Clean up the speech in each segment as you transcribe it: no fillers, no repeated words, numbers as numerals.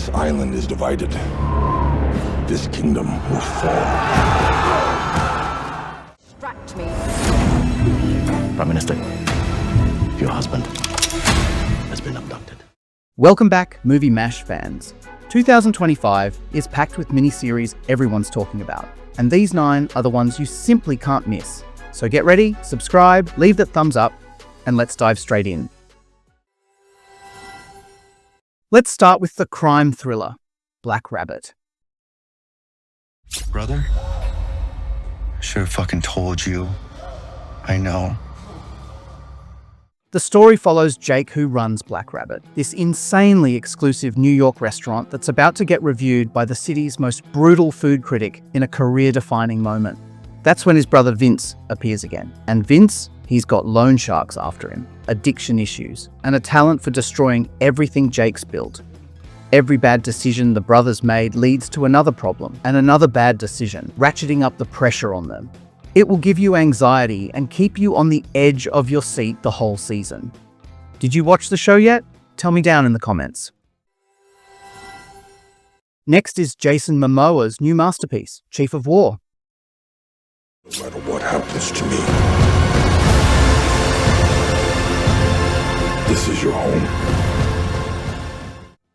This island is divided. This kingdom will fall. Distract me. Prime Minister, your husband has been abducted. Welcome back, Movie MASH fans. 2025 is packed with miniseries everyone's talking about, and these 9 are the ones you simply can't miss. So get ready, subscribe, leave that thumbs up, and let's dive straight in. Let's start with the crime thriller, Black Rabbit. Brother? I should have fucking told you. I know. The story follows Jake, who runs Black Rabbit, this insanely exclusive New York restaurant that's about to get reviewed by the city's most brutal food critic in a career-defining moment. That's when his brother Vince appears again. And Vince, he's got loan sharks after him, addiction issues, and a talent for destroying everything Jake's built. Every bad decision the brothers made leads to another problem and another bad decision, ratcheting up the pressure on them. It will give you anxiety and keep you on the edge of your seat the whole season. Did you watch the show yet? Tell me down in the comments. Next is Jason Momoa's new masterpiece, Chief of War. No matter what happens to me, this is your home.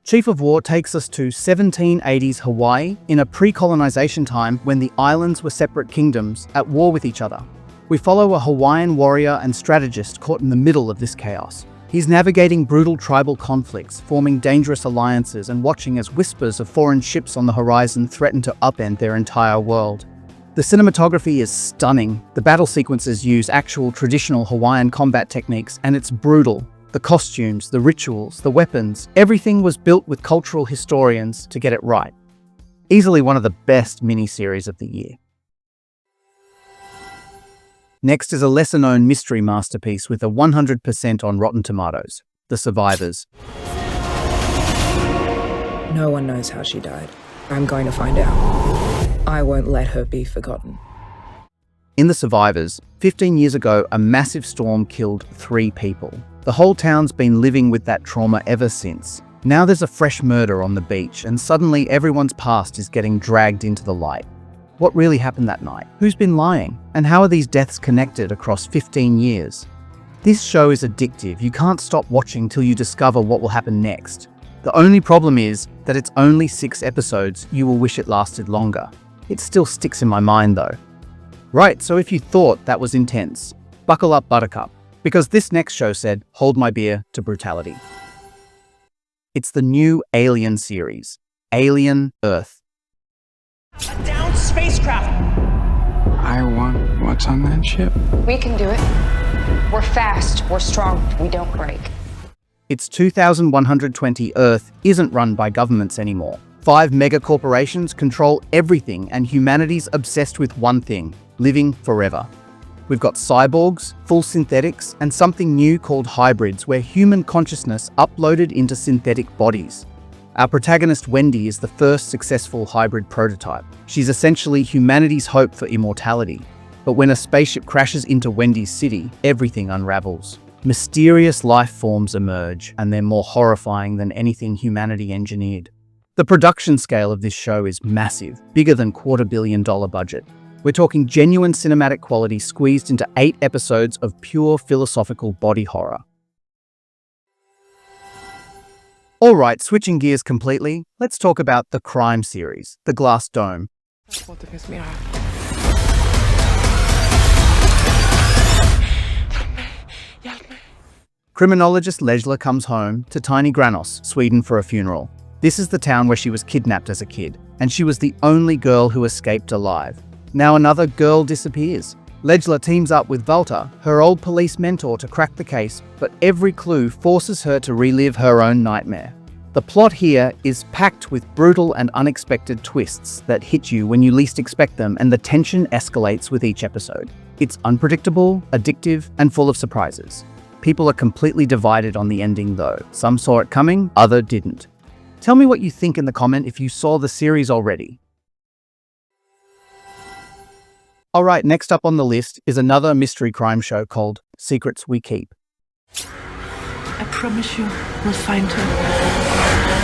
Chief of War takes us to 1780s Hawaii in a pre-colonization time when the islands were separate kingdoms at war with each other. We follow a Hawaiian warrior and strategist caught in the middle of this chaos. He's navigating brutal tribal conflicts, forming dangerous alliances, and watching as whispers of foreign ships on the horizon threaten to upend their entire world. The cinematography is stunning. The battle sequences use actual traditional Hawaiian combat techniques, and it's brutal. The costumes, the rituals, the weapons, everything was built with cultural historians to get it right. Easily one of the best miniseries of the year. Next is a lesser-known mystery masterpiece with a 100% on Rotten Tomatoes, The Survivors. No one knows how she died. I'm going to find out. I won't let her be forgotten. In The Survivors, 15 years ago, a massive storm killed 3 people. The whole town's been living with that trauma ever since. Now there's a fresh murder on the beach, and suddenly everyone's past is getting dragged into the light. What really happened that night? Who's been lying? And how are these deaths connected across 15 years? This show is addictive. You can't stop watching till you discover what will happen next. The only problem is that it's only 6 episodes. You will wish it lasted longer. It still sticks in my mind though. Right, so if you thought that was intense, buckle up, Buttercup, because this next show said, hold my beer to brutality. It's the new Alien series, Alien Earth. A downed spacecraft! I want what's on that ship. We can do it. We're fast, we're strong, we don't break. It's 2120 Earth isn't run by governments anymore. 5 mega corporations control everything, and humanity's obsessed with one thing: living forever. We've got cyborgs, full synthetics, and something new called hybrids, where human consciousness uploaded into synthetic bodies. Our protagonist Wendy is the first successful hybrid prototype. She's essentially humanity's hope for immortality. But when a spaceship crashes into Wendy's city, everything unravels. Mysterious life forms emerge, and they're more horrifying than anything humanity engineered. The production scale of this show is massive, bigger than $250 million budget. We're talking genuine cinematic quality squeezed into 8 episodes of pure philosophical body horror. Alright, switching gears completely, let's talk about the crime series, The Glass Dome. Criminologist Lejla comes home to tiny Granos, Sweden, for a funeral. This is the town where she was kidnapped as a kid, and she was the only girl who escaped alive. Now another girl disappears. Lejla teams up with Walter, her old police mentor, to crack the case, but every clue forces her to relive her own nightmare. The plot here is packed with brutal and unexpected twists that hit you when you least expect them, and the tension escalates with each episode. It's unpredictable, addictive, and full of surprises. People are completely divided on the ending though. Some saw it coming, others didn't. Tell me what you think in the comment if you saw the series already. Alright, next up on the list is another mystery crime show called Secrets We Keep. I promise you, we'll find her.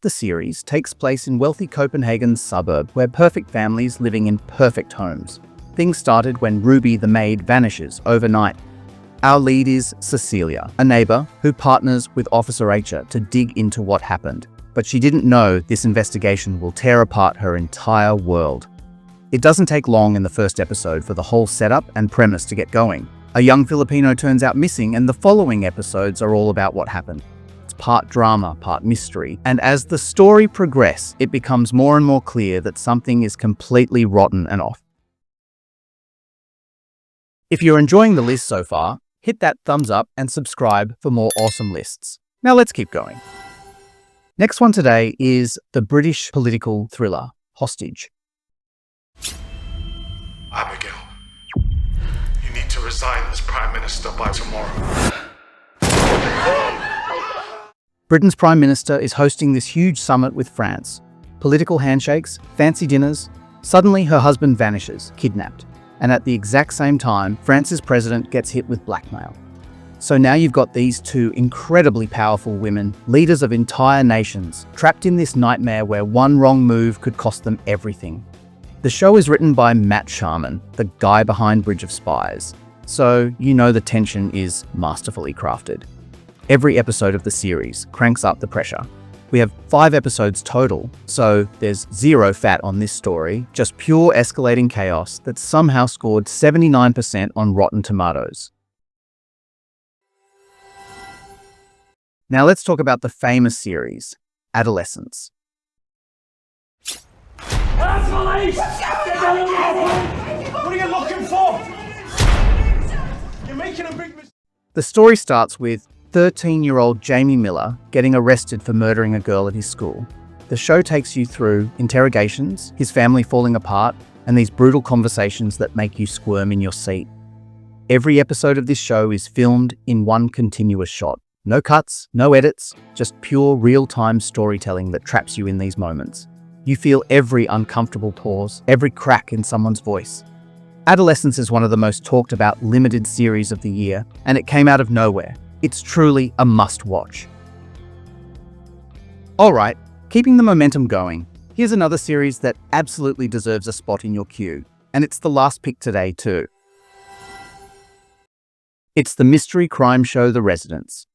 The series takes place in wealthy Copenhagen's suburb where perfect families living in perfect homes. Things started when Ruby the maid vanishes overnight. Our lead is Cecilia, a neighbor who partners with Officer H to dig into what happened. But she didn't know this investigation will tear apart her entire world. It doesn't take long in the first episode for the whole setup and premise to get going. A young Filipino turns out missing, and the following episodes are all about what happened. It's part drama, part mystery, and as the story progresses, it becomes more and more clear that something is completely rotten and off. If you're enjoying the list so far, hit that thumbs up and subscribe for more awesome lists. Now let's keep going. Next one today is the British political thriller, Hostage. Abigail, you need to resign as Prime Minister by tomorrow. Britain's Prime Minister is hosting this huge summit with France. Political handshakes, fancy dinners. Suddenly her husband vanishes, kidnapped. And at the exact same time, France's president gets hit with blackmail. So now you've got these two incredibly powerful women, leaders of entire nations, trapped in this nightmare where one wrong move could cost them everything. The show is written by Matt Sharman, the guy behind Bridge of Spies, so you know the tension is masterfully crafted. Every episode of the series cranks up the pressure. We have 5 episodes total, so there's zero fat on this story, just pure escalating chaos that somehow scored 79% on Rotten Tomatoes. Now let's talk about the famous series, Adolescence. That's police! What are you looking for? You're making a big mistake. The story starts with 13-year-old Jamie Miller getting arrested for murdering a girl at his school. The show takes you through interrogations, his family falling apart, and these brutal conversations that make you squirm in your seat. Every episode of this show is filmed in one continuous shot. No cuts, no edits, just pure real-time storytelling that traps you in these moments. You feel every uncomfortable pause, every crack in someone's voice. Adolescence is one of the most talked about limited series of the year, and it came out of nowhere. It's truly a must-watch. Alright, keeping the momentum going, here's another series that absolutely deserves a spot in your queue, and it's the last pick today too. It's the mystery crime show The Residents.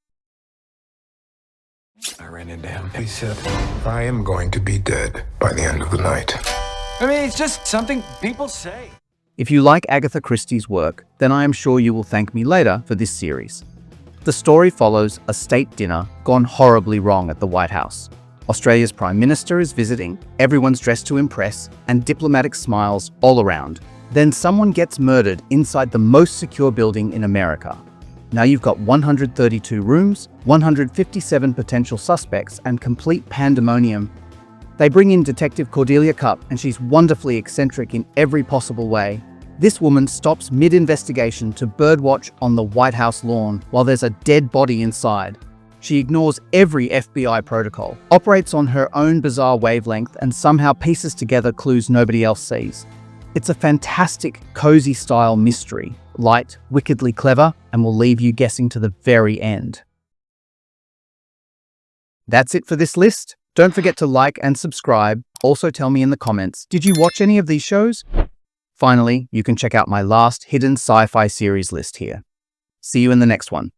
I ran into him. He said, I am going to be dead by the end of the night. I mean, it's just something people say. If you like Agatha Christie's work, then I am sure you will thank me later for this series. The story follows a state dinner gone horribly wrong at the White House. Australia's Prime Minister is visiting, everyone's dressed to impress, and diplomatic smiles all around. Then someone gets murdered inside the most secure building in America. Now you've got 132 rooms, 157 potential suspects, and complete pandemonium. They bring in Detective Cordelia Cupp, and she's wonderfully eccentric in every possible way. This woman stops mid-investigation to birdwatch on the White House lawn while there's a dead body inside. She ignores every FBI protocol, operates on her own bizarre wavelength, and somehow pieces together clues nobody else sees. It's a fantastic, cozy style mystery, light, wickedly clever, and will leave you guessing to the very end. That's it for this list. Don't forget to like and subscribe. Also tell me in the comments, did you watch any of these shows? Finally, you can check out my last hidden sci-fi series list here. See you in the next one.